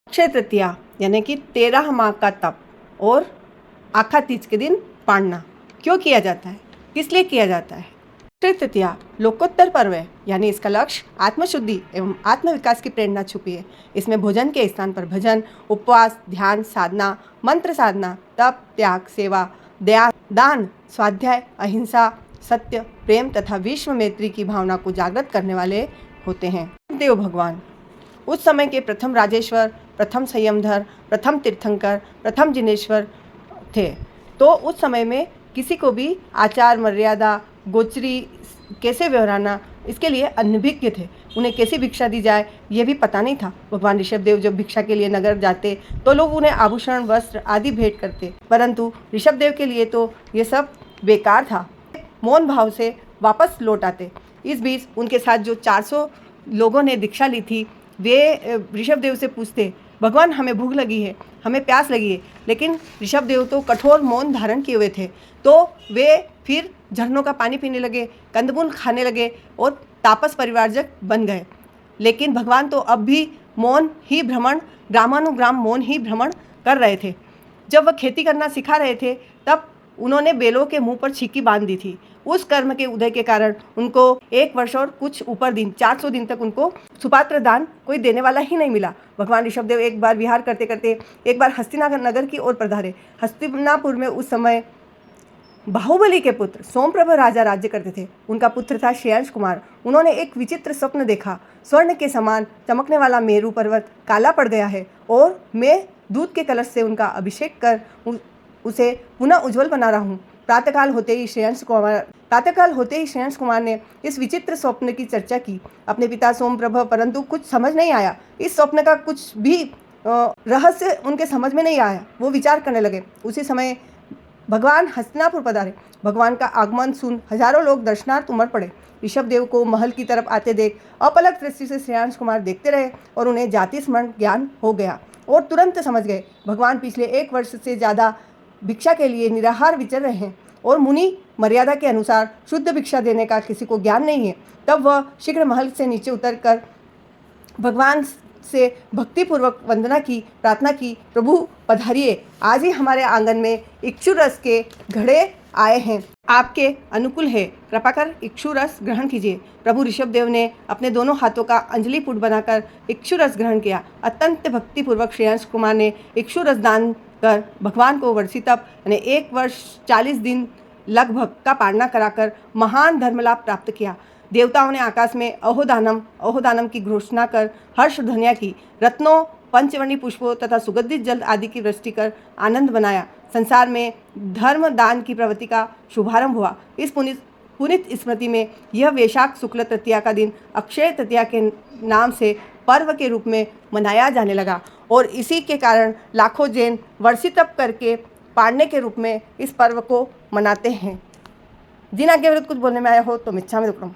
अक्षय तृतीया यानी कि 13 माह का तप और आखा तीज के दिन पाड़ना क्यों किया जाता है, किस लिए किया जाता है। अक्षय तृतीया लोकोत्तर पर्व है, यानी इसका लक्ष्य आत्मशुद्धि एवं आत्मविकास की प्रेरणा छुपी है। इसमें भोजन के स्थान पर भजन, उपवास, ध्यान, साधना, मंत्र साधना, तप, त्याग, सेवा, दया, दान, स्वाध्याय, अहिंसा, सत्य, प्रेम तथा विश्व मैत्री की भावना को जागृत करने वाले होते हैं। देव भगवान उस समय के प्रथम राजेश्वर, प्रथम संयमधर, प्रथम तीर्थंकर, प्रथम जिनेश्वर थे। तो उस समय में किसी को भी आचार मर्यादा, गोचरी कैसे व्यवहारना, इसके लिए अनभिज्ञ थे। उन्हें कैसी भिक्षा दी जाए ये भी पता नहीं था। भगवान ऋषभ देव जब भिक्षा के लिए नगर जाते तो लोग उन्हें आभूषण, वस्त्र आदि भेंट करते, परंतु ऋषभ देव के लिए तो ये सब बेकार था। मौन भाव से वापस लौट आते। इस बीच उनके साथ जो 400 लोगों ने दीक्षा ली थी, वे ऋषभ देव से पूछते, भगवान हमें भूख लगी है, हमें प्यास लगी है। लेकिन ऋषभ देव तो कठोर मौन धारण किए हुए थे, तो वे फिर झरनों का पानी पीने लगे, कंदमूल खाने लगे और तापस परिवारजक बन गए। लेकिन भगवान तो अब भी मौन ही भ्रमण, ग्रामानुग्राम मौन ही भ्रमण कर रहे थे। जब वह खेती करना सिखा रहे थे तब उन्होंने बेलों के मुंह पर छींकी बांध दी थी। उस कर्म के उदय के कारण उनको 1 वर्ष और कुछ ऊपर दिन 400 दिन तक उनको सुपात्र दान कोई देने वाला ही नहीं मिला। भगवान ऋषभदेव एक बार विहार करते करते एक बार हस्तिनापुर नगर की ओर पधारे। हस्तिनापुर में उस समय बाहुबली के पुत्र सोमप्रभ राजा राज्य करते थे। उनका पुत्र था श्रेयांश कुमार। उन्होंने एक विचित्र स्वप्न देखा। स्वर्ण के समान चमकने वाला मेरू पर्वत काला पड़ गया है और मैं दूध के कलश से उनका अभिषेक कर उसे पुनः उज्जवल बना रहा हूँ। प्रातःकाल होते ही श्रेयांश कुमार ने इस विचित्र स्वप्न की चर्चा की अपने पिता सोमप्रभ, परंतु कुछ समझ नहीं आया। इस स्वप्न का कुछ भी रहस्य उनके समझ में नहीं आया। वो विचार करने लगे। उसी समय भगवान हस्तिनापुर पधारे। भगवान का आगमन सुन हजारों लोग दर्शनार्थ उमड़ पड़े। ऋषभदेव को महल की तरफ आते देख अपलक दृष्टि से श्रेयांश कुमार देखते रहे और उन्हें जाति स्मरण ज्ञान हो गया और तुरंत समझ गए भगवान पिछले 1 वर्ष से ज़्यादा भिक्षा के लिए निराहार विचर रहे हैं और मुनि मर्यादा के अनुसार शुद्ध भिक्षा देने का किसी को ज्ञान नहीं है। तब वह शीघ्र महल से नीचे उतरकर भगवान से भक्तिपूर्वक वंदना की, प्रार्थना की, प्रभु पधारिए, आज ही हमारे आंगन में इक्षु रस के घड़े आए हैं, आपके अनुकूल है, कृपा कर इक्षु रस ग्रहण कीजिए। प्रभु ऋषभदेव ने अपने दोनों हाथों का अंजलि पुट बनाकर इक्षु रस ग्रहण किया। अत्यंत भक्तिपूर्वक श्रेयांश कुमार ने इक्षु रस दान कर भगवान को वर्षी तप यानी 1 वर्ष 40 दिन लगभग का पालना कराकर महान धर्मलाभ प्राप्त किया। देवताओं ने आकाश में अहोदानम की घोषणा कर हर्ष ध्वनिया की। रत्नों, पंचवर्णी पुष्पों तथा सुगंधित जल आदि की वृष्टि कर आनंद बनाया। संसार में धर्म दान की प्रवृत्ति का शुभारंभ हुआ। इस पुनित स्मृति में यह वैशाख शुक्ल तृतीया का दिन अक्षय तृतीया के नाम से पर्व के रूप में मनाया जाने लगा और इसी के कारण लाखों जैन वर्षी तप करके पाड़ने के रूप में इस पर्व को मनाते हैं। जिन आज्ञा विरुद्ध कुछ बोलने में आया हो तो मिच्छामि दुक्कडम।